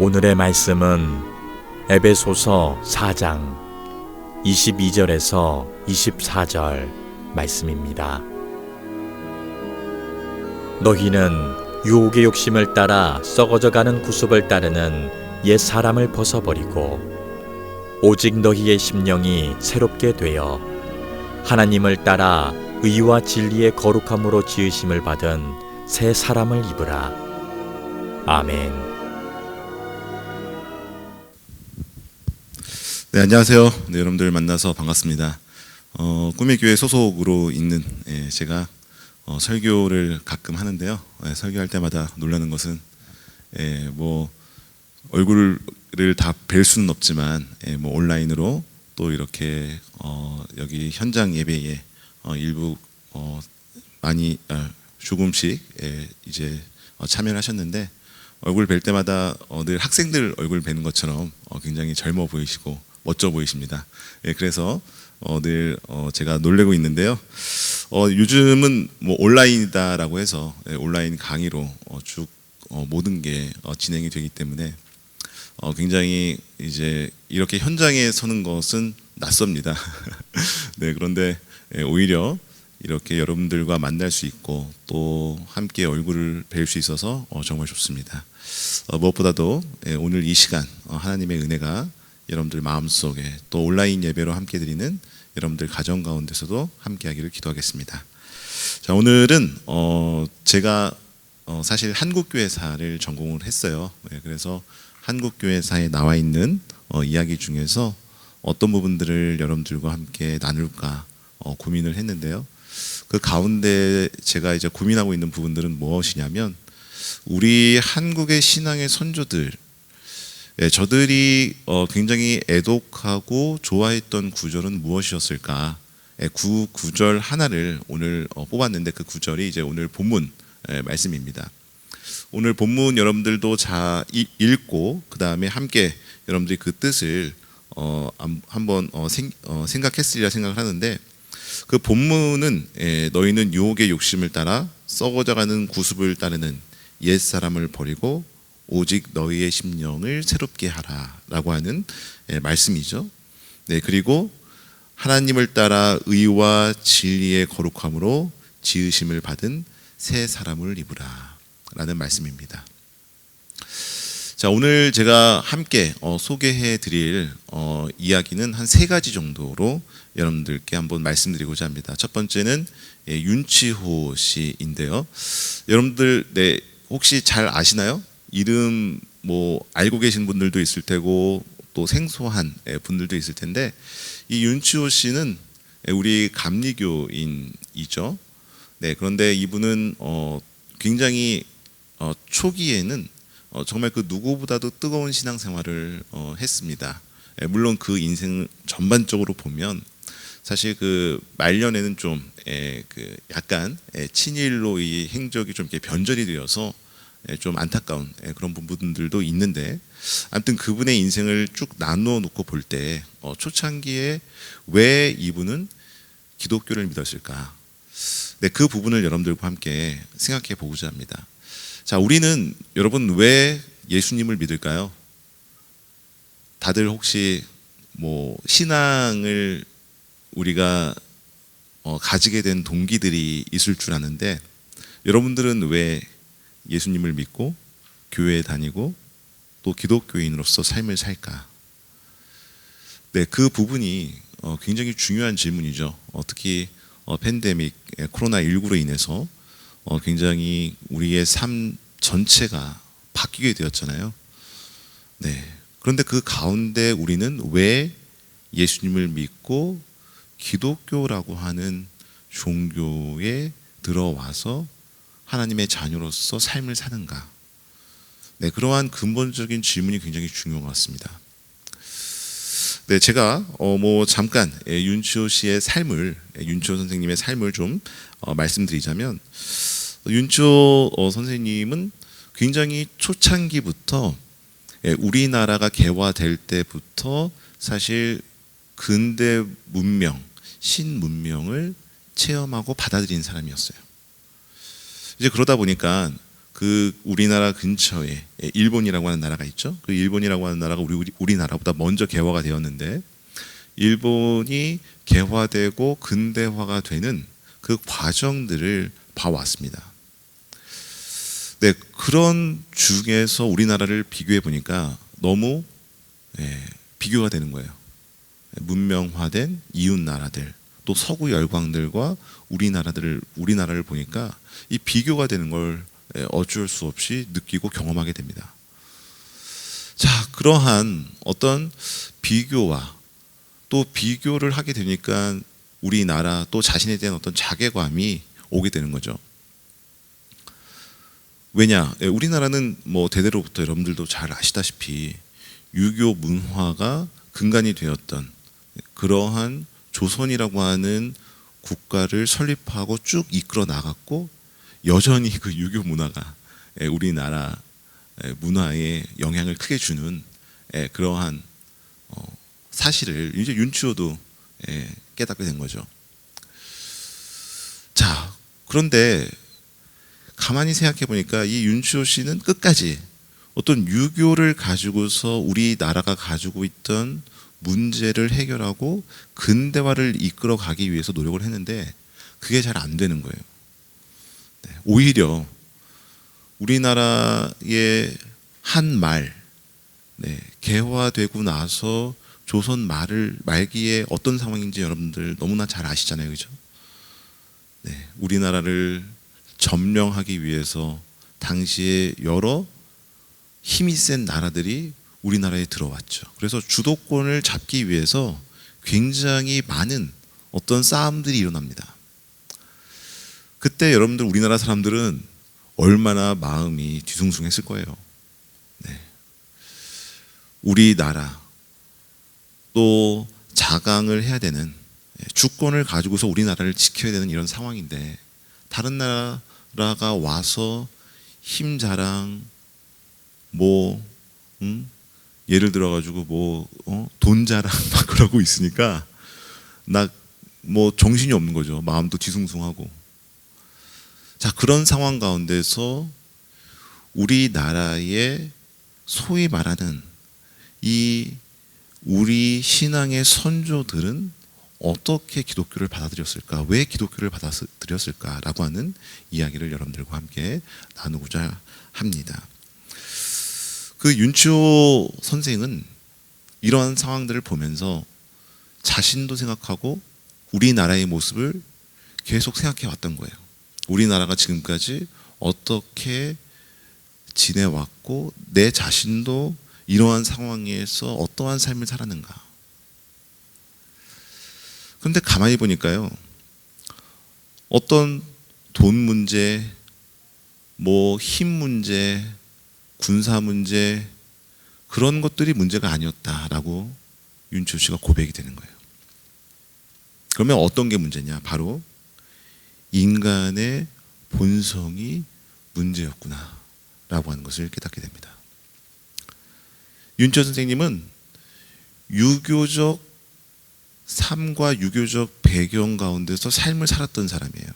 오늘의 말씀은 에베소서 4장 22절에서 24절 말씀입니다. 너희는 유혹의 욕심을 따라 썩어져가는 구습을 따르는 옛 사람을 벗어버리고 오직 너희의 심령이 새롭게 되어 하나님을 따라 의와 진리의 거룩함으로 지으심을 받은 새 사람을 입으라. 아멘. 네, 안녕하세요. 네, 여러분들 만나서 반갑습니다. 꿈의 교회 소속으로 있는 제가 설교를 가끔 하는데요. 설교할 때마다 놀라는 것은 뭐 얼굴을 다 뵐 수는 없지만 뭐 온라인으로 또 이렇게 여기 현장 예배에 일부 많이 조금씩 이제 참여를 하셨는데 얼굴 뵐 때마다 늘 학생들 얼굴 뵈는 것처럼 굉장히 젊어 보이시고 멋져 보이십니다. 그래서 늘 제가 놀래고 있는데요. 요즘은 뭐 온라인이다라고 해서 온라인 강의로 쭉 모든 게 진행이 되기 때문에 굉장히 이제 이렇게 현장에 서는 것은 낯섭니다. 네, 그런데 오히려 이렇게 여러분들과 만날 수 있고 또 함께 얼굴을 뵐 수 있어서 정말 좋습니다. 무엇보다도 오늘 이 시간 하나님의 은혜가 여러분들 마음속에 또 온라인 예배로 함께 드리는 여러분들 가정 가운데서도 함께 하기를 기도하겠습니다. 자, 오늘은 제가 사실 한국교회사를 전공을 했어요. 그래서 한국교회사에 나와 있는 이야기 중에서 어떤 부분들을 여러분들과 함께 나눌까 고민을 했는데요. 그 가운데 제가 이제 고민하고 있는 부분들은 무엇이냐면 우리 한국의 신앙의 선조들, 저들이 굉장히 애독하고 좋아했던 구절은 무엇이었을까? 그 구절 하나를 오늘 뽑았는데 그 구절이 이제 오늘 본문 말씀입니다. 오늘 본문 여러분들도 잘 읽고 그 다음에 함께 여러분들이 그 뜻을 한번 생각했으리라 생각을 하는데 그 본문은 너희는 유혹의 욕심을 따라 썩어져가는 구습을 따르는 옛 사람을 버리고 오직 너희의 심령을 새롭게 하라라고 하는 말씀이죠. 네, 그리고 하나님을 따라 의와 진리의 거룩함으로 지으심을 받은 새 사람을 입으라라는 말씀입니다. 자, 오늘 제가 함께 소개해 드릴 이야기는 한 세 가지 정도로 여러분들께 한번 말씀드리고자 합니다. 첫 번째는 윤치호 씨인데요. 여러분들 혹시 잘 아시나요? 이름 뭐 알고 계신 분들도 있을 테고 또 생소한 분들도 있을 텐데 이 윤치호 씨는 우리 감리교인이죠. 네, 그런데 이분은 굉장히 초기에는 정말 그 누구보다도 뜨거운 신앙생활을 했습니다. 물론 그 인생 전반적으로 보면 사실 그 말년에는 좀 그 약간 친일로 이 행적이 좀 이렇게 변절이 되어서 좀 안타까운 그런 부분들도 있는데 아무튼 그분의 인생을 쭉 나누어 놓고 볼 때 초창기에 왜 이분은 기독교를 믿었을까? 네, 그 부분을 여러분들과 함께 생각해 보고자 합니다. 자, 우리는 여러분 왜 예수님을 믿을까요? 다들 혹시 뭐 신앙을 우리가 가지게 된 동기들이 있을 줄 아는데 여러분들은 왜 예수님을 믿고 교회에 다니고 또 기독교인으로서 삶을 살까? 네, 그 부분이 굉장히 중요한 질문이죠. 특히 팬데믹 코로나19로 인해서 굉장히 우리의 삶 전체가 바뀌게 되었잖아요. 네. 그런데 그 가운데 우리는 왜 예수님을 믿고 기독교라고 하는 종교에 들어와서 하나님의 자녀로서 삶을 사는가? 네, 그러한 근본적인 질문이 굉장히 중요한 것 같습니다. 네, 제가 뭐 잠깐 윤치호 씨의 삶을, 윤치호 선생님의 삶을 좀 말씀드리자면 윤치호 선생님은 굉장히 초창기부터 우리나라가 개화될 때부터 사실 근대 문명, 신문명을 체험하고 받아들인 사람이었어요. 이제 그러다 보니까 그 우리나라 근처에 일본이라고 하는 나라가 있죠. 그 일본이라고 하는 나라가 우리나라보다 먼저 개화가 되었는데, 일본이 개화되고 근대화가 되는 그 과정들을 봐왔습니다. 네, 그런 중에서 우리나라를 비교해 보니까 너무 비교가 되는 거예요. 문명화된 이웃 나라들, 또 서구 열강들과 우리나라를 보니까 이 비교가 되는 걸 어쩔 수 없이 느끼고 경험하게 됩니다. 자, 그러한 어떤 비교와 또 비교를 하게 되니까 우리나라 또 자신에 대한 어떤 자괴감이 오게 되는 거죠. 왜냐? 우리나라는 뭐 대대로부터 여러분들도 잘 아시다시피 유교 문화가 근간이 되었던 그러한 조선이라고 하는 국가를 설립하고 쭉 이끌어 나갔고, 여전히 그 유교 문화가 우리나라 문화에 영향을 크게 주는 그러한 사실을 이제 윤치호도 깨닫게 된 거죠. 자, 그런데 가만히 생각해 보니까 이 윤치호 씨는 끝까지 어떤 유교를 가지고서 우리나라가 가지고 있던 문제를 해결하고 근대화를 이끌어 가기 위해서 노력을 했는데 그게 잘 안 되는 거예요. 오히려 우리나라의 한 말, 개화되고 나서 조선 말기에 어떤 상황인지 여러분들 너무나 잘 아시잖아요, 그죠? 우리나라를 점령하기 위해서 당시에 여러 힘이 센 나라들이 우리나라에 들어왔죠. 그래서 주도권을 잡기 위해서 굉장히 많은 어떤 싸움들이 일어납니다. 그때 여러분들 우리나라 사람들은 얼마나 마음이 뒤숭숭했을 거예요. 우리나라 또 자강을 해야 되는, 주권을 가지고서 우리나라를 지켜야 되는 이런 상황인데 다른 나라가 와서 힘 자랑, 예를 들어 가지고 돈 자랑 막 그러고 있으니까 나 정신이 없는 거죠. 마음도 뒤숭숭하고. 자, 그런 상황 가운데서 우리나라의 소위 말하는 이 우리 신앙의 선조들은 어떻게 기독교를 받아들였을까? 왜 기독교를 받아들였을까라고 하는 이야기를 여러분들과 함께 나누고자 합니다. 그 윤치호 선생은 이러한 상황들을 보면서 자신도 생각하고 우리나라의 모습을 계속 생각해 왔던 거예요. 우리나라가 지금까지 어떻게 지내왔고 내 자신도 이러한 상황에서 어떠한 삶을 살았는가. 그런데 가만히 보니까요, 어떤 돈 문제, 힘 문제, 군사 문제, 그런 것들이 문제가 아니었다라고 윤치호 씨가 고백이 되는 거예요. 그러면 어떤 게 문제냐? 바로 인간의 본성이 문제였구나라고 하는 것을 깨닫게 됩니다. 윤치호 선생님은 유교적 삶과 유교적 배경 가운데서 삶을 살았던 사람이에요.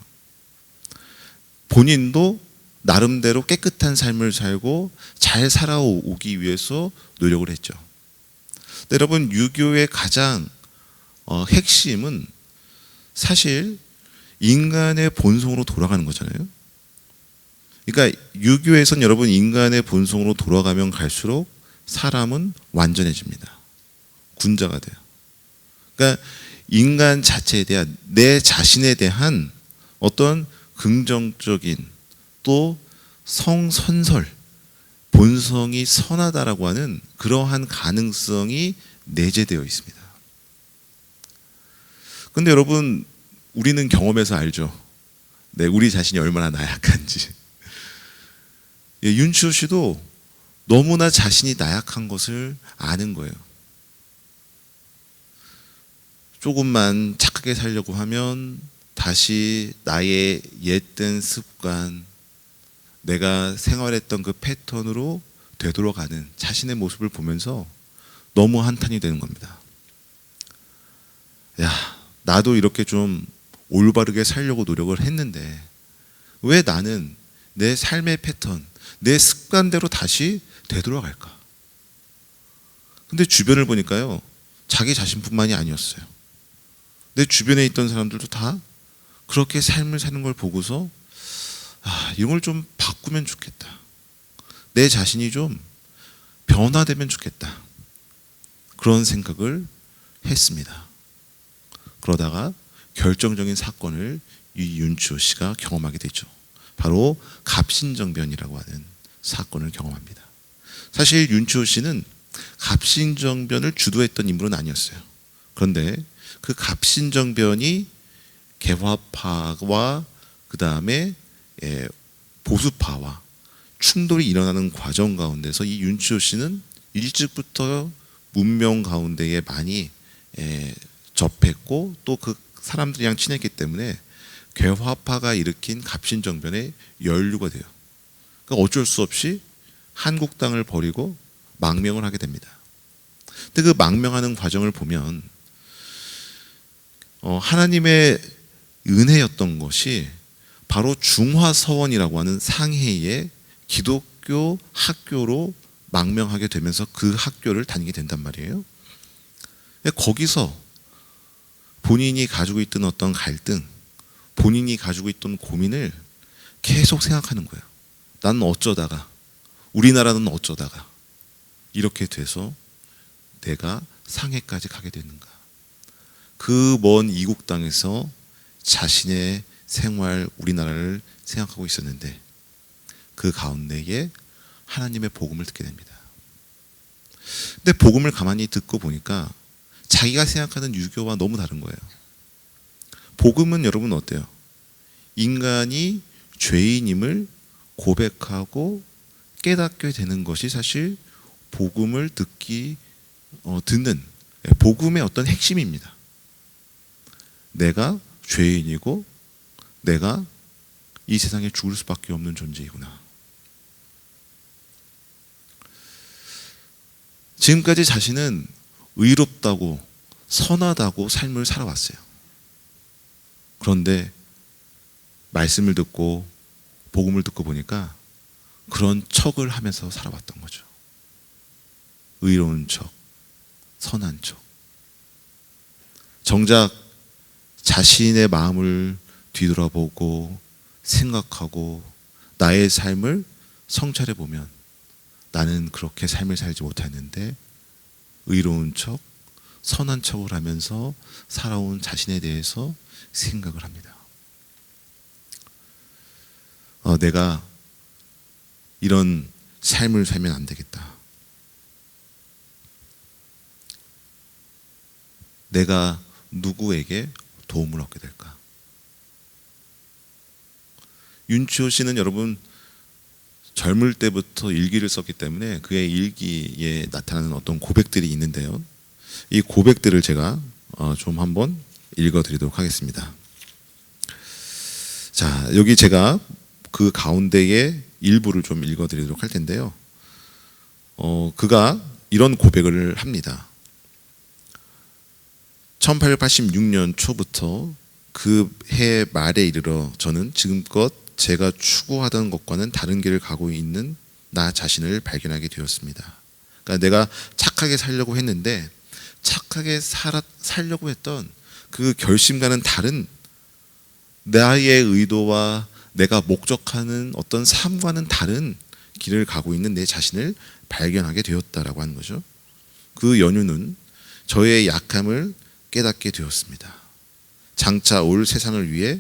본인도 나름대로 깨끗한 삶을 살고 잘 살아오기 위해서 노력을 했죠. 여러분, 유교의 가장 핵심은 사실 인간의 본성으로 돌아가는 거잖아요. 그러니까 유교에선 여러분 인간의 본성으로 돌아가면 갈수록 사람은 완전해집니다. 군자가 돼요. 그러니까 인간 자체에 대한, 내 자신에 대한 어떤 긍정적인 또 성선설, 본성이 선하다라고 하는 그러한 가능성이 내재되어 있습니다. 근데 여러분, 우리는 경험해서 알죠. 우리 자신이 얼마나 나약한지. 윤치호 씨도 너무나 자신이 나약한 것을 아는 거예요. 조금만 착하게 살려고 하면 다시 나의 옛된 습관, 내가 생활했던 그 패턴으로 되돌아가는 자신의 모습을 보면서 너무 한탄이 되는 겁니다. 야, 나도 이렇게 좀 올바르게 살려고 노력을 했는데 왜 나는 내 삶의 패턴, 내 습관대로 다시 되돌아갈까? 근데 주변을 보니까요, 자기 자신뿐만이 아니었어요. 내 주변에 있던 사람들도 다 그렇게 삶을 사는 걸 보고서 이걸 좀 바꾸면 좋겠다. 내 자신이 좀 변화되면 좋겠다. 그런 생각을 했습니다. 그러다가 결정적인 사건을 이 윤치호 씨가 경험하게 되죠. 바로 갑신정변이라고 하는 사건을 경험합니다. 사실 윤치호 씨는 갑신정변을 주도했던 인물은 아니었어요. 그런데 그 갑신정변이 개화파와 그 다음에 보수파와 충돌이 일어나는 과정 가운데서 이 윤치호 씨는 일찍부터 문명 가운데에 많이 접했고 또 그 사람들이랑 친했기 때문에 개화파가 일으킨 갑신정변에 연루가 돼요. 그러니까 어쩔 수 없이 한국당을 버리고 망명을 하게 됩니다. 근데 그 망명하는 과정을 보면 하나님의 은혜였던 것이 바로 중화서원이라고 하는 상해의 기독교 학교로 망명하게 되면서 그 학교를 다니게 된단 말이에요. 거기서 본인이 가지고 있던 어떤 갈등, 본인이 가지고 있던 고민을 계속 생각하는 거예요. 나는 어쩌다가, 우리나라는 어쩌다가 이렇게 돼서 내가 상해까지 가게 되는가. 그 먼 이국 땅에서 자신의 생활, 우리나라를 생각하고 있었는데 그 가운데에 하나님의 복음을 듣게 됩니다. 근데 복음을 가만히 듣고 보니까 자기가 생각하는 유교와 너무 다른 거예요. 복음은 여러분 어때요? 인간이 죄인임을 고백하고 깨닫게 되는 것이 사실 복음을 듣는 복음의 어떤 핵심입니다. 내가 죄인이고 내가 이 세상에 죽을 수밖에 없는 존재이구나. 지금까지 자신은 의롭다고 선하다고 삶을 살아왔어요. 그런데 말씀을 듣고 복음을 듣고 보니까 그런 척을 하면서 살아왔던 거죠. 의로운 척, 선한 척. 정작 자신의 마음을 뒤돌아보고 생각하고 나의 삶을 성찰해 보면 나는 그렇게 삶을 살지 못했는데 의로운 척, 선한 척을 하면서 살아온 자신에 대해서 생각을 합니다. 내가 이런 삶을 살면 안 되겠다. 내가 누구에게 도움을 얻게 될까? 윤치호 씨는 여러분 젊을 때부터 일기를 썼기 때문에 그의 일기에 나타나는 어떤 고백들이 있는데요. 이 고백들을 제가 좀 한번 읽어드리도록 하겠습니다. 자, 여기 제가 그 가운데의 일부를 좀 읽어드리도록 할 텐데요. 그가 이런 고백을 합니다. 1886년 초부터 그 해 말에 이르러 저는 지금껏 제가 추구하던 것과는 다른 길을 가고 있는 나 자신을 발견하게 되었습니다. 그러니까 내가 착하게 살려고 했는데 착하게 살려고 했던 그 결심과는 다른 나의 의도와 내가 목적하는 어떤 삶과는 다른 길을 가고 있는 내 자신을 발견하게 되었다라고 하는 거죠. 그 연유는 저의 약함을 깨닫게 되었습니다. 장차 올 세상을 위해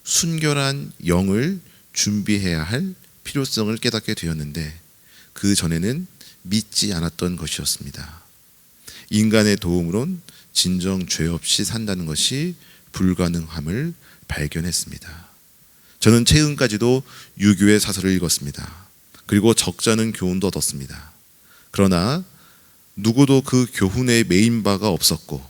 순결한 영을 준비해야 할 필요성을 깨닫게 되었는데 그 전에는 믿지 않았던 것이었습니다. 인간의 도움으론 진정 죄 없이 산다는 것이 불가능함을 발견했습니다. 저는 최근까지도 유교의 사설을 읽었습니다. 그리고 적잖은 교훈도 얻었습니다. 그러나 누구도 그 교훈에 매인 바가 없었고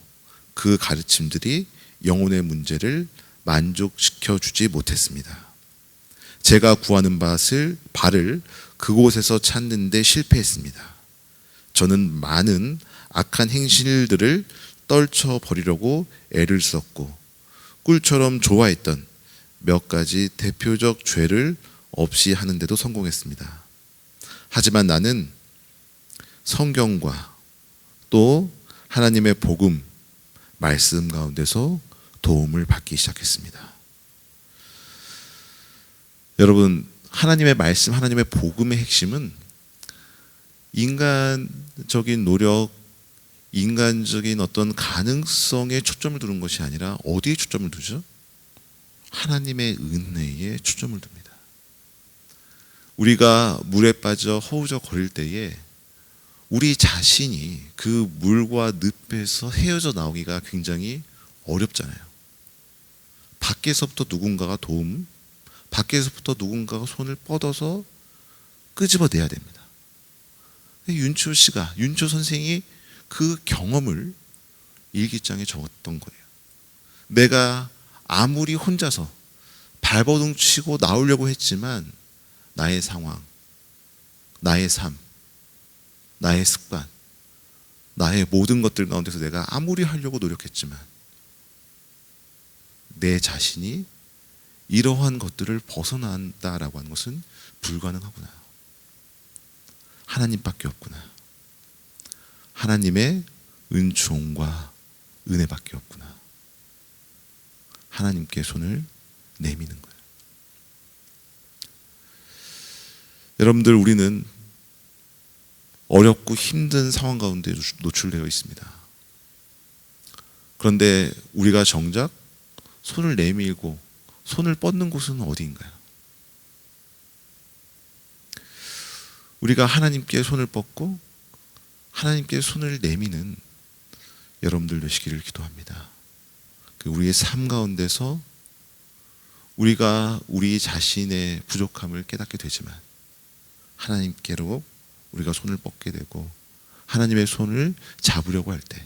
그 가르침들이 영혼의 문제를 만족시켜 주지 못했습니다. 제가 구하는 바를 그곳에서 찾는 데 실패했습니다. 저는 많은 악한 행실들을 떨쳐버리려고 애를 썼고 꿀처럼 좋아했던 몇 가지 대표적 죄를 없이 하는데도 성공했습니다. 하지만 나는 성경과 또 하나님의 복음, 말씀 가운데서 도움을 받기 시작했습니다. 여러분, 하나님의 말씀, 하나님의 복음의 핵심은 인간적인 노력, 인간적인 어떤 가능성에 초점을 두는 것이 아니라 어디에 초점을 두죠? 하나님의 은혜에 초점을 둡니다. 우리가 물에 빠져 허우적거릴 때에 우리 자신이 그 물과 늪에서 헤어져 나오기가 굉장히 어렵잖아요. 밖에서부터 누군가가 도움, 밖에서부터 누군가가 손을 뻗어서 끄집어내야 됩니다. 윤초 씨가, 윤초 선생이 그 경험을 일기장에 적었던 거예요. 내가 아무리 혼자서 발버둥 치고 나오려고 했지만 나의 상황, 나의 삶, 나의 습관, 나의 모든 것들 가운데서 내가 아무리 하려고 노력했지만 내 자신이 이러한 것들을 벗어난다라고 하는 것은 불가능하구나. 하나님밖에 없구나. 하나님의 은총과 은혜밖에 없구나. 하나님께 손을 내미는 거예요. 여러분들, 우리는 어렵고 힘든 상황 가운데 노출되어 있습니다. 그런데 우리가 정작 손을 내밀고 손을 뻗는 곳은 어디인가요? 우리가 하나님께 손을 뻗고 하나님께 손을 내미는 여러분들 되시기를 기도합니다. 우리의 삶 가운데서 우리가 우리 자신의 부족함을 깨닫게 되지만 하나님께로 우리가 손을 뻗게 되고 하나님의 손을 잡으려고 할 때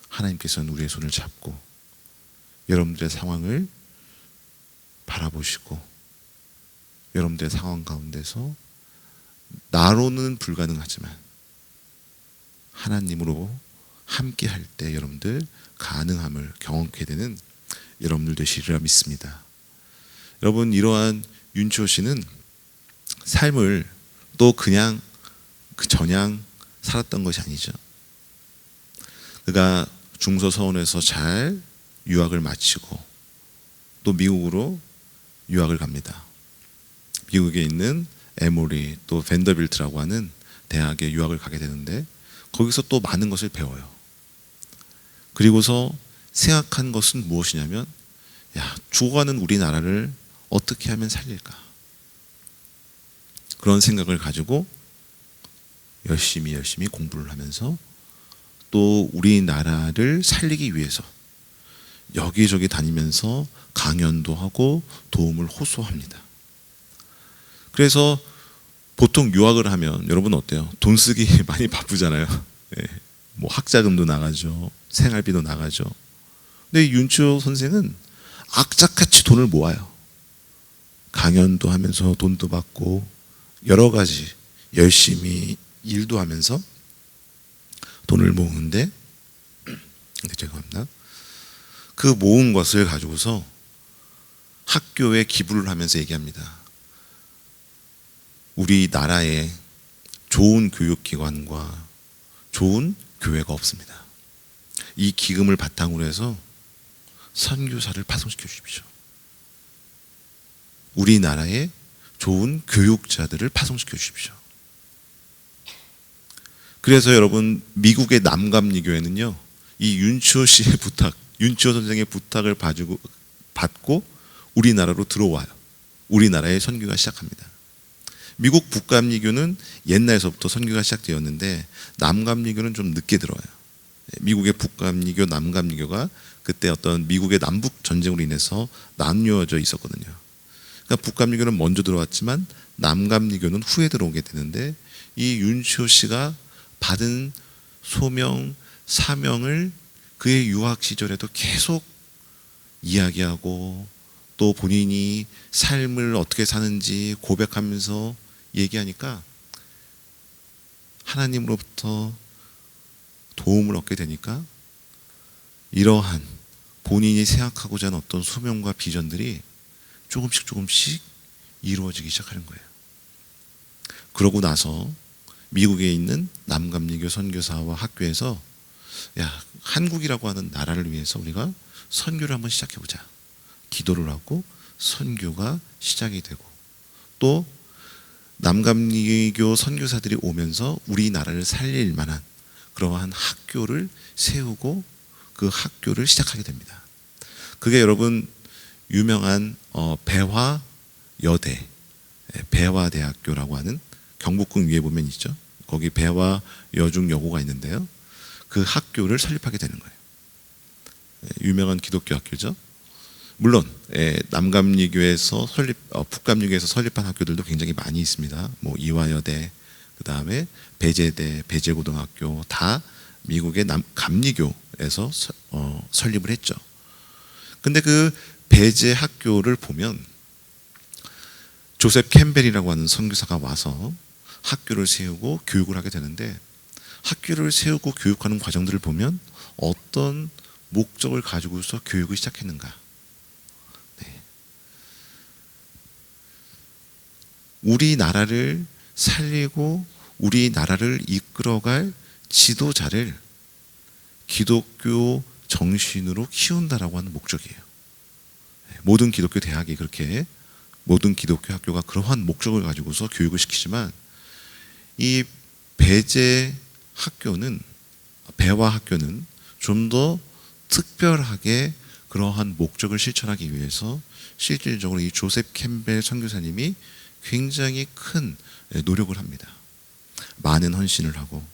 하나님께서는 우리의 손을 잡고 여러분들의 상황을 바라보시고 여러분들의 상황 가운데서 나로는 불가능하지만 하나님으로 함께 할 때 여러분들 가능함을 경험하게 되는 여러분들 되시리라 믿습니다. 여러분, 이러한 윤치호 씨는 삶을 또 그냥 저냥 살았던 것이 아니죠. 그가 중서서원에서 잘 유학을 마치고 또 미국으로 유학을 갑니다. 미국에 있는 에모리 또 밴더빌트라고 하는 대학에 유학을 가게 되는데 거기서 또 많은 것을 배워요. 그리고서 생각한 것은 무엇이냐면, 죽어가는 우리나라를 어떻게 하면 살릴까? 그런 생각을 가지고 열심히 공부를 하면서 또 우리나라를 살리기 위해서 여기저기 다니면서 강연도 하고 도움을 호소합니다. 그래서 보통 유학을 하면 여러분 어때요? 돈 쓰기 많이 바쁘잖아요. 뭐 학자금도 나가죠. 생활비도 나가죠. 근데 윤치호 선생은 악착같이 돈을 모아요. 강연도 하면서 돈도 받고 여러 가지 열심히 일도 하면서 돈을 모으는데, 죄송합니다. 그 모은 것을 가지고서 학교에 기부를 하면서 얘기합니다. 우리나라에 좋은 교육기관과 좋은 교회가 없습니다. 이 기금을 바탕으로 해서 선교사를 파송시켜 주십시오. 우리나라에 좋은 교육자들을 파송시켜 주십시오. 그래서 여러분, 미국의 남감리교회는요, 이 윤치호 씨의 부탁, 윤치호 선생의 부탁을 받고 우리나라로 들어와요. 우리나라에 선교가 시작합니다. 미국 북감리교는 옛날서부터 선교가 시작되었는데 남감리교는 좀 늦게 들어와요. 미국의 북감리교, 남감리교가 그때 어떤 미국의 남북 전쟁으로 인해서 나뉘어져 있었거든요. 그러니까 북감리교는 먼저 들어왔지만 남감리교는 후에 들어오게 되는데, 이 윤치호 씨가 받은 소명, 사명을 그의 유학 시절에도 계속 이야기하고 또 본인이 삶을 어떻게 사는지 고백하면서 얘기하니까 하나님으로부터 도움을 얻게 되니까 이러한 본인이 생각하고자 하는 어떤 소명과 비전들이 조금씩 이루어지기 시작하는 거예요. 그러고 나서 미국에 있는 남감리교 선교사와 학교에서 야, 한국이라고 하는 나라를 위해서 우리가 선교를 한번 시작해보자. 기도를 하고 선교가 시작이 되고, 또 남감리교 선교사들이 오면서 우리나라를 살릴 만한 그러한 학교를 세우고 그 학교를 시작하게 됩니다. 그게 여러분 유명한 배화여대, 배화대학교라고 하는 경복궁 위에 보면 있죠. 거기 배화 여중여고가 있는데요. 그 학교를 설립하게 되는 거예요. 유명한 기독교 학교죠. 물론 남감리교에서 북감리교에서 설립한 학교들도 굉장히 많이 있습니다. 뭐 이화여대, 그 다음에 배제대, 배제고등학교 다 미국의 감리교에서 설립을 했죠. 근데 그 배제 학교를 보면 조셉 캠벨이라고 하는 선교사가 와서 학교를 세우고 교육을 하게 되는데, 학교를 세우고 교육하는 과정들을 보면 어떤 목적을 가지고서 교육을 시작했는가. 네. 우리나라를 살리고 우리나라를 이끌어갈 지도자를 기독교 정신으로 키운다라고 하는 목적이에요. 모든 기독교 대학이 그렇게, 모든 기독교 학교가 그러한 목적을 가지고서 교육을 시키지만, 이 배제 학교는, 배화 학교는 좀 더 특별하게 그러한 목적을 실천하기 위해서 실질적으로 이 조셉 캠벨 선교사님이 굉장히 큰 노력을 합니다. 많은 헌신을 하고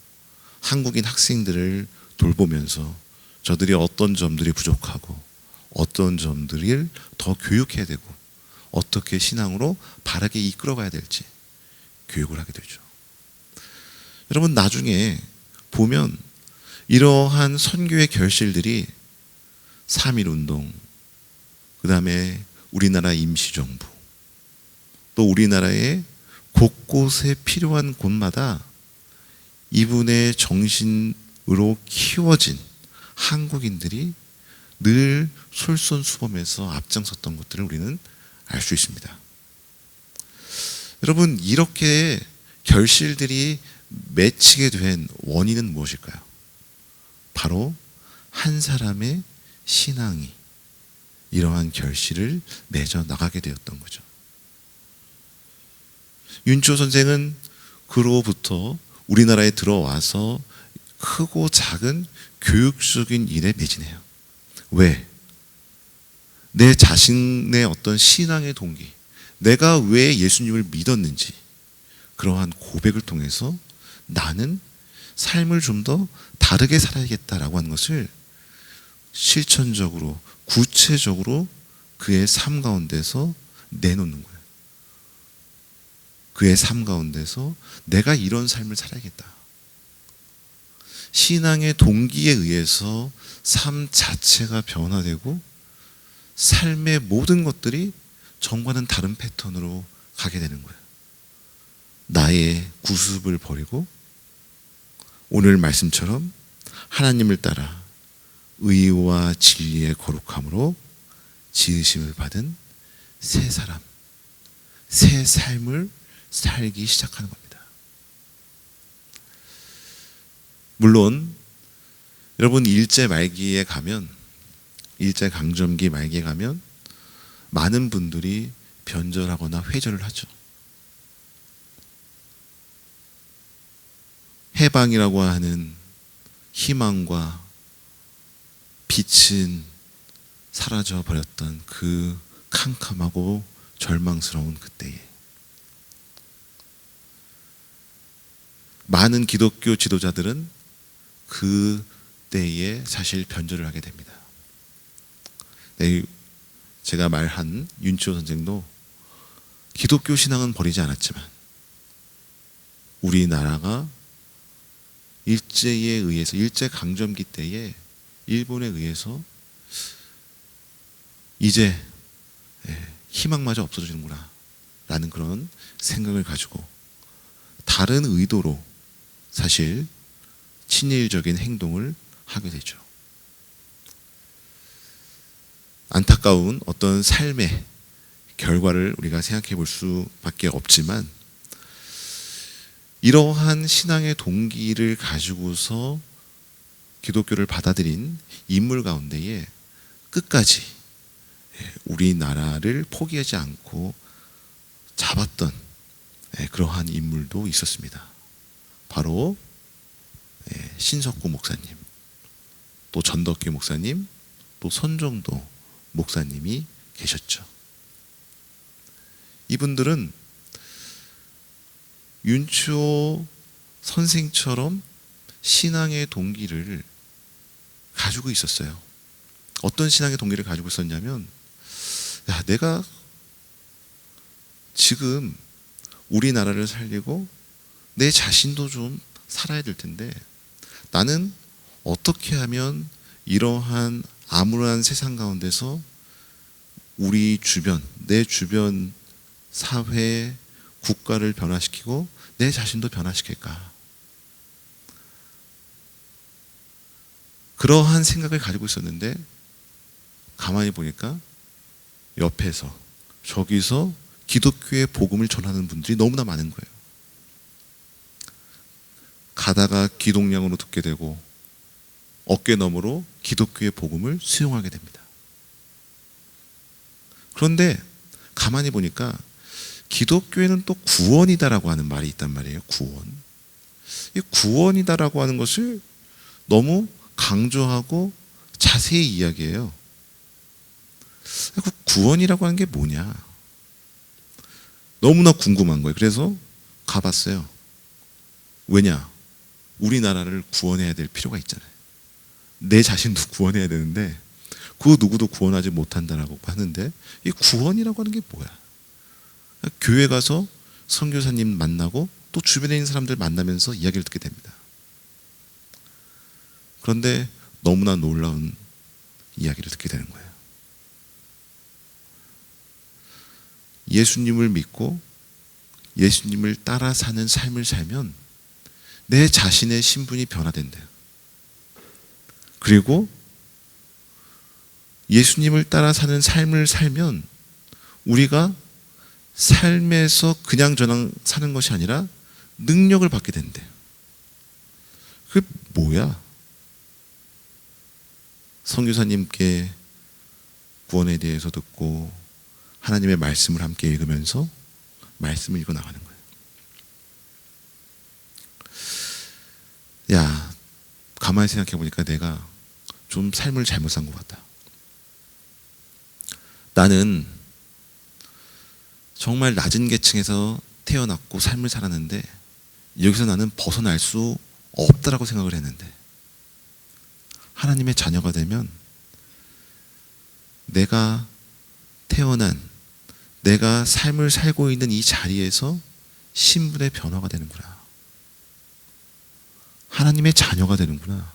한국인 학생들을 돌보면서 저들이 어떤 점들이 부족하고 어떤 점들을 더 교육해야 되고 어떻게 신앙으로 바르게 이끌어가야 될지 교육을 하게 되죠. 여러분, 나중에 보면 이러한 선교의 결실들이 3.1운동, 그 다음에 우리나라 임시정부, 또 우리나라의 곳곳에 필요한 곳마다 이분의 정신으로 키워진 한국인들이 늘 솔선수범해서 앞장섰던 것들을 우리는 알 수 있습니다. 여러분, 이렇게 결실들이 맺히게 된 원인은 무엇일까요? 바로 한 사람의 신앙이 이러한 결실을 맺어 나가게 되었던 거죠. 윤치호 선생은 그로부터 우리나라에 들어와서 크고 작은 교육적인 일에 매진해요. 왜? 내 자신의 어떤 신앙의 동기, 내가 왜 예수님을 믿었는지, 그러한 고백을 통해서 나는 삶을 좀 더 다르게 살아야겠다라고 하는 것을 실천적으로, 구체적으로 그의 삶 가운데서 내놓는 거예요. 그의 삶 가운데서 내가 이런 삶을 살아야겠다. 신앙의 동기에 의해서 삶 자체가 변화되고 삶의 모든 것들이 전과는 다른 패턴으로 가게 되는 거예요. 나의 구습을 버리고 오늘 말씀처럼 하나님을 따라 의와 진리의 거룩함으로 지으심을 받은 새 사람, 새 삶을 살기 시작하는 겁니다. 물론 여러분, 일제 말기에 가면, 일제 강점기 말기에 가면 많은 분들이 변절하거나 회절을 하죠. 해방이라고 하는 희망과 빛은 사라져 버렸던 그 캄캄하고 절망스러운 그때에 많은 기독교 지도자들은 그 때에 사실 변절을 하게 됩니다. 네, 제가 말한 윤치호 선생도 기독교 신앙은 버리지 않았지만 우리나라가 일제에 의해서, 일제 강점기 때에 일본에 의해서 이제 희망마저 없어지는구나 라는 그런 생각을 가지고 다른 의도로 사실 친일적인 행동을 하게 되죠. 안타까운 어떤 삶의 결과를 우리가 생각해 볼 수밖에 없지만, 이러한 신앙의 동기를 가지고서 기독교를 받아들인 인물 가운데에 끝까지 우리나라를 포기하지 않고 잡았던 그러한 인물도 있었습니다. 바로 신석구 목사님, 또 전덕기 목사님, 또 손정도 목사님이 계셨죠. 이분들은 윤추호 선생처럼 신앙의 동기를 가지고 있었어요. 어떤 신앙의 동기를 가지고 있었냐면, 야, 내가 지금 우리나라를 살리고 내 자신도 좀 살아야 될 텐데, 나는 어떻게 하면 이러한 암울한 세상 가운데서 우리 주변, 내 주변 사회, 국가를 변화시키고 내 자신도 변화시킬까? 그러한 생각을 가지고 있었는데, 가만히 보니까 옆에서, 저기서 기독교의 복음을 전하는 분들이 너무나 많은 거예요. 가다가 기독량으로 듣게 되고 어깨너머로 기독교의 복음을 수용하게 됩니다. 그런데 가만히 보니까 기독교에는 또 구원이다라고 하는 말이 있단 말이에요. 구원. 이 구원이다라고 하는 것을 너무 강조하고 자세히 이야기해요. 그 구원이라고 하는 게 뭐냐? 너무나 궁금한 거예요. 그래서 가봤어요. 왜냐? 우리나라를 구원해야 될 필요가 있잖아요. 내 자신도 구원해야 되는데 그 누구도 구원하지 못한다라고 하는데, 이 구원이라고 하는 게 뭐야? 교회 가서 선교사님 만나고 또 주변에 있는 사람들 만나면서 이야기를 듣게 됩니다. 그런데 너무나 놀라운 이야기를 듣게 되는 거예요. 예수님을 믿고 예수님을 따라 사는 삶을 살면 내 자신의 신분이 변화된대요. 그리고 예수님을 따라 사는 삶을 살면 우리가 삶에서 그냥저냥 사는 것이 아니라 능력을 받게 된대요. 그게 뭐야? 선교사님께 구원에 대해서 듣고 하나님의 말씀을 함께 읽으면서 말씀을 읽어 나가는 거예요. 야, 가만히 생각해 보니까 내가 좀 삶을 잘못 산 것 같다. 나는 정말 낮은 계층에서 태어났고 삶을 살았는데 여기서 나는 벗어날 수 없다라고 생각을 했는데, 하나님의 자녀가 되면 내가 태어난, 내가 삶을 살고 있는 이 자리에서 신분의 변화가 되는구나. 하나님의 자녀가 되는구나.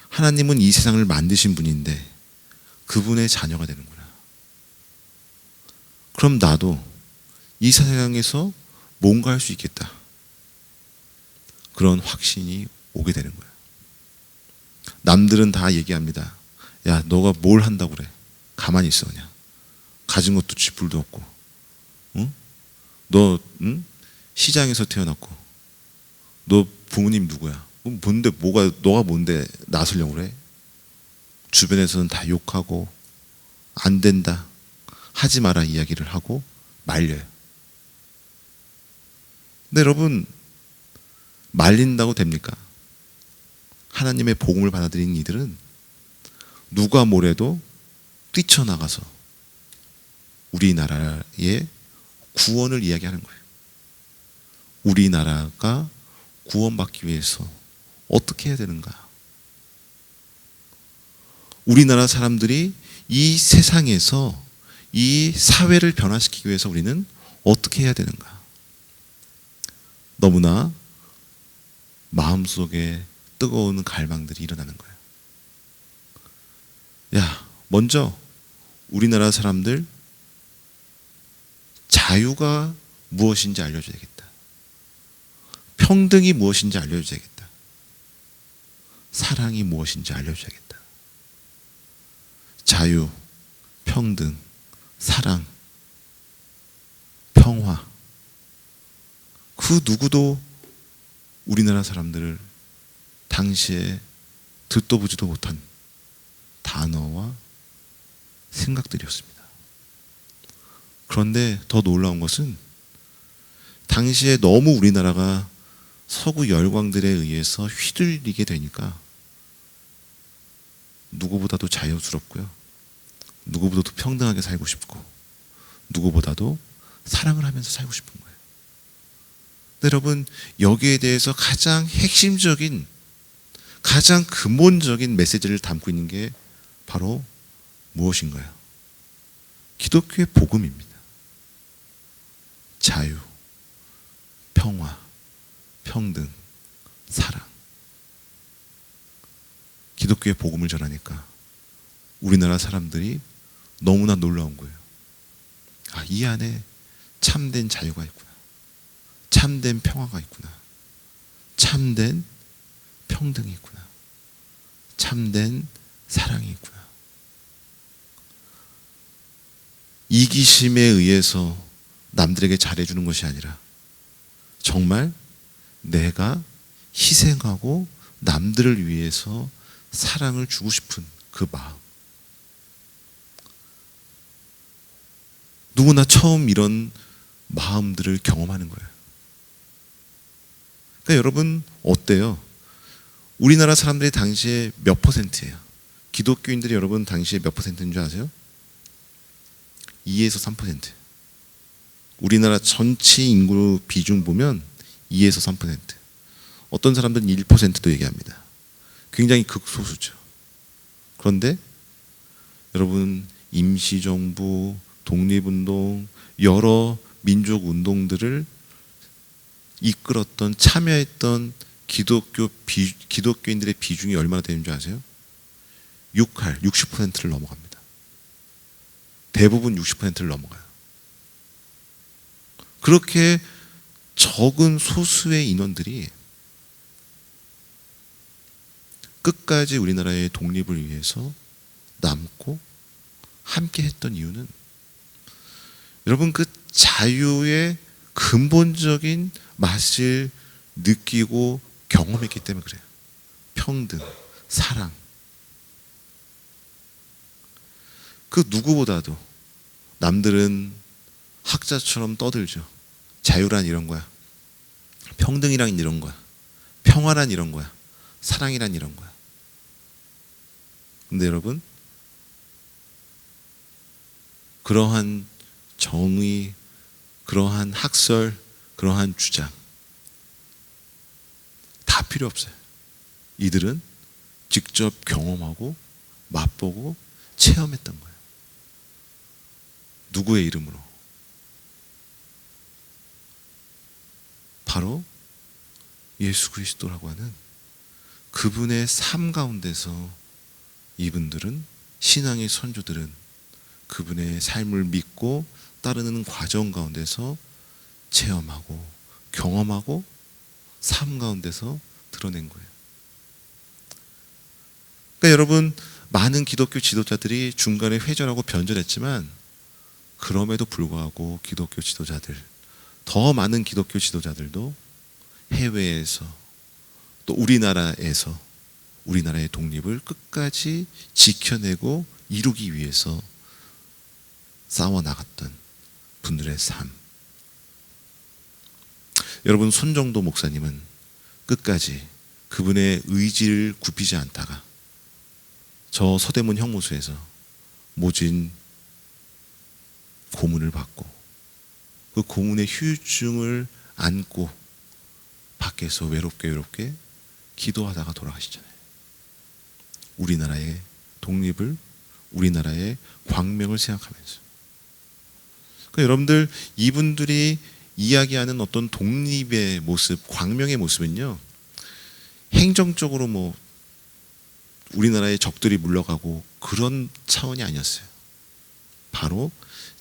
하나님은 이 세상을 만드신 분인데 그분의 자녀가 되는구나. 그럼 나도 이 세상에서 뭔가 할 수 있겠다. 그런 확신이 오게 되는 거예요. 남들은 다 얘기합니다. 야, 너가 뭘 한다고 그래? 가만히 있어 그냥. 가진 것도 쥐뿔도 없고, 응? 너 시장에서 태어났고, 너 부모님 누구야? 뭔데, 너가 뭔데 나서려고 그래? 주변에서는 다 욕하고 안 된다, 하지 마라 이야기를 하고 말려요. 근데 여러분, 말린다고 됩니까? 하나님의 복음을 받아들이는 이들은 누가 뭐래도 뛰쳐나가서 우리나라의 구원을 이야기하는 거예요. 우리나라가 구원받기 위해서 어떻게 해야 되는가? 우리나라 사람들이 이 세상에서 이 사회를 변화시키기 위해서 우리는 어떻게 해야 되는가? 너무나 마음속에 뜨거운 갈망들이 일어나는 거예요. 야, 먼저 우리나라 사람들 자유가 무엇인지 알려줘야겠다. 평등이 무엇인지 알려줘야겠다. 사랑이 무엇인지 알려줘야겠다. 자유, 평등, 사랑, 평화, 그 누구도 우리나라 사람들을 당시에 듣도 보지도 못한 단어와 생각들이었습니다. 그런데 더 놀라운 것은 당시에 너무 우리나라가 서구 열광들에 의해서 휘둘리게 되니까 누구보다도 자유스럽고요, 누구보다도 평등하게 살고 싶고, 누구보다도 사랑을 하면서 살고 싶은 거예요. 근데 여러분, 여기에 대해서 가장 핵심적인, 가장 근본적인 메시지를 담고 있는 게 바로 무엇인가요? 기독교의 복음입니다. 자유, 평화, 평등, 사랑. 기독교의 복음을 전하니까 우리나라 사람들이 너무나 놀라운 거예요. 아, 이 안에 참된 자유가 있구나, 참된 평화가 있구나, 참된 평등이 있구나, 참된 사랑이 있구나. 이기심에 의해서 남들에게 잘해주는 것이 아니라 정말 내가 희생하고 남들을 위해서 사랑을 주고 싶은 그 마음. 누구나 처음 이런 마음들을 경험하는 거예요. 그러니까 여러분, 어때요? 우리나라 사람들이 당시에 몇 퍼센트예요? 기독교인들이 여러분 당시에 몇 퍼센트인 줄 아세요? 2에서 3%. 우리나라 전체 인구 비중 보면 2에서 3%. 어떤 사람들은 1%도 얘기합니다. 굉장히 극소수죠. 그런데 여러분, 임시정부, 독립운동, 여러 민족운동들을 이끌었던, 참여했던 기독교인들의 비중이 얼마나 되는 줄 아세요? 60%를 넘어갑니다. 대부분 60%를 넘어가요. 그렇게 적은 소수의 인원들이 끝까지 우리나라의 독립을 위해서 남고 함께 했던 이유는 여러분, 그 자유의 근본적인 맛을 느끼고 경험했기 때문에 그래요. 평등, 사랑. 그 누구보다도 남들은 학자처럼 떠들죠. 자유란 이런 거야, 평등이란 이런 거야, 평화란 이런 거야, 사랑이란 이런 거야. 근데 여러분, 그러한 정의, 그러한 학설, 그러한 주장 다 필요 없어요. 이들은 직접 경험하고 맛보고 체험했던 거예요. 누구의 이름으로? 바로 예수 그리스도라고 하는 그분의 삶 가운데서 이분들은, 신앙의 선조들은 그분의 삶을 믿고 따르는 과정 가운데서 체험하고 경험하고 삶 가운데서 드러낸 거예요. 그러니까 여러분, 많은 기독교 지도자들이 중간에 회절하고 변절했지만 그럼에도 불구하고 기독교 지도자들, 더 많은 기독교 지도자들도 해외에서 또 우리나라에서 우리나라의 독립을 끝까지 지켜내고 이루기 위해서 싸워나갔던 분들의 삶. 여러분, 손정도 목사님은 끝까지 그분의 의지를 굽히지 않다가 저 서대문 형무소에서 모진 고문을 받고 그 고문의 후유증을 안고 밖에서 외롭게 기도하다가 돌아가시잖아요. 우리나라의 독립을, 우리나라의 광명을 생각하면서. 그러니까 여러분들, 이분들이 이야기하는 어떤 독립의 모습, 광명의 모습은요, 행정적으로 뭐 우리나라의 적들이 물러가고 그런 차원이 아니었어요. 바로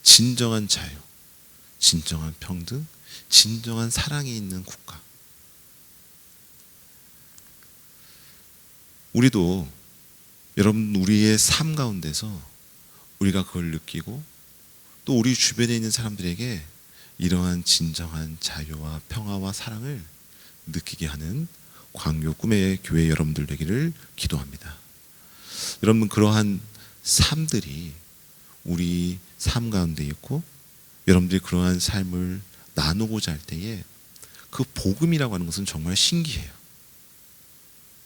진정한 자유, 진정한 평등, 진정한 사랑이 있는 국가. 우리도 여러분, 우리의 삶 가운데서 우리가 그걸 느끼고 또 우리 주변에 있는 사람들에게 이러한 진정한 자유와 평화와 사랑을 느끼게 하는 광교 꿈의 교회 여러분들 되기를 기도합니다. 여러분, 그러한 삶들이 우리 삶 가운데 있고 여러분들이 그러한 삶을 나누고자 할 때에 그 복음이라고 하는 것은 정말 신기해요.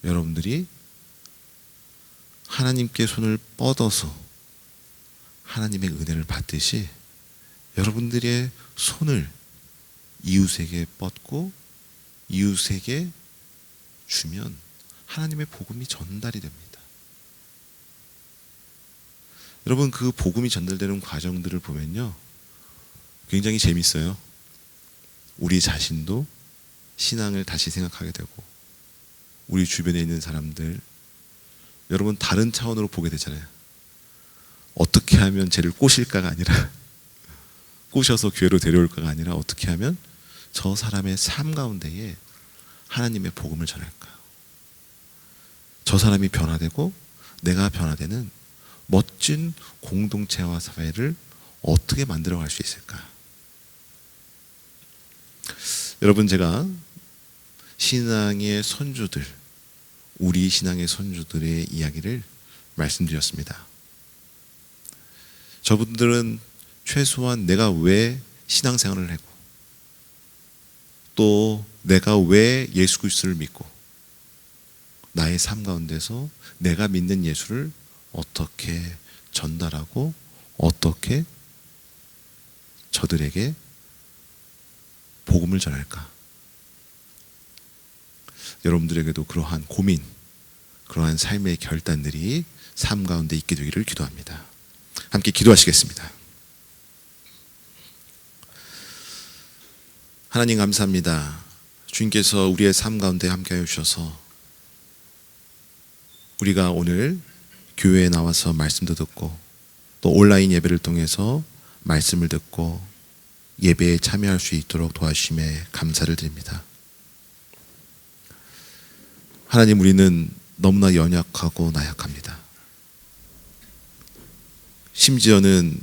여러분들이 하나님께 손을 뻗어서 하나님의 은혜를 받듯이 여러분들의 손을 이웃에게 뻗고 이웃에게 주면 하나님의 복음이 전달이 됩니다. 여러분, 그 복음이 전달되는 과정들을 보면요, 굉장히 재밌어요. 우리 자신도 신앙을 다시 생각하게 되고 우리 주변에 있는 사람들, 여러분 다른 차원으로 보게 되잖아요. 어떻게 하면 쟤를 꼬실까가 아니라 꼬셔서 교회로 데려올까가 아니라 어떻게 하면 저 사람의 삶 가운데에 하나님의 복음을 전할까. 저 사람이 변화되고 내가 변화되는 멋진 공동체와 사회를 어떻게 만들어갈 수 있을까. 여러분, 제가 신앙의 선조들, 우리 신앙의 선조들의 이야기를 말씀드렸습니다. 저분들은 최소한 내가 왜 신앙생활을 하고 또 내가 왜 예수 그리스도를 믿고 나의 삶 가운데서 내가 믿는 예수를 어떻게 전달하고 어떻게 저들에게 복음을 전할까. 여러분들에게도 그러한 고민, 그러한 삶의 결단들이 삶 가운데 있게 되기를 기도합니다. 함께 기도하시겠습니다. 하나님, 감사합니다. 주님께서 우리의 삶 가운데 함께하여 주셔서 우리가 오늘 교회에 나와서 말씀도 듣고 또 온라인 예배를 통해서 말씀을 듣고 예배에 참여할 수 있도록 도와주심에 감사를 드립니다. 하나님, 우리는 너무나 연약하고 나약합니다. 심지어는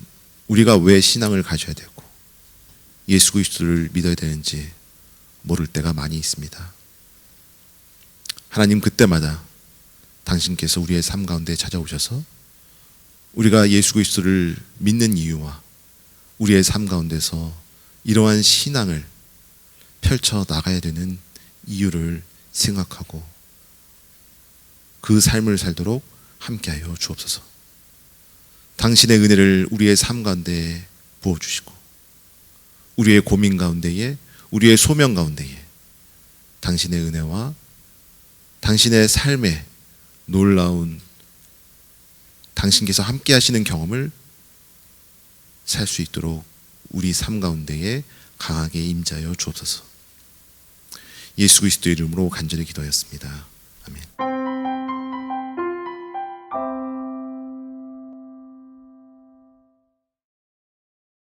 우리가 왜 신앙을 가져야 되고 예수 그리스도를 믿어야 되는지 모를 때가 많이 있습니다. 하나님, 그때마다 당신께서 우리의 삶 가운데 찾아오셔서 우리가 예수 그리스도를 믿는 이유와 우리의 삶 가운데서 이러한 신앙을 펼쳐 나가야 되는 이유를 생각하고 그 삶을 살도록 함께하여 주옵소서. 당신의 은혜를 우리의 삶 가운데 부어주시고 우리의 고민 가운데에, 우리의 소명 가운데에 당신의 은혜와 당신의 삶의 놀라운 당신께서 함께 하시는 경험을 살 수 있도록 우리 삶 가운데에 강하게 임자여 주옵소서. 예수 그리스도의 이름으로 간절히 기도하였습니다. 아멘.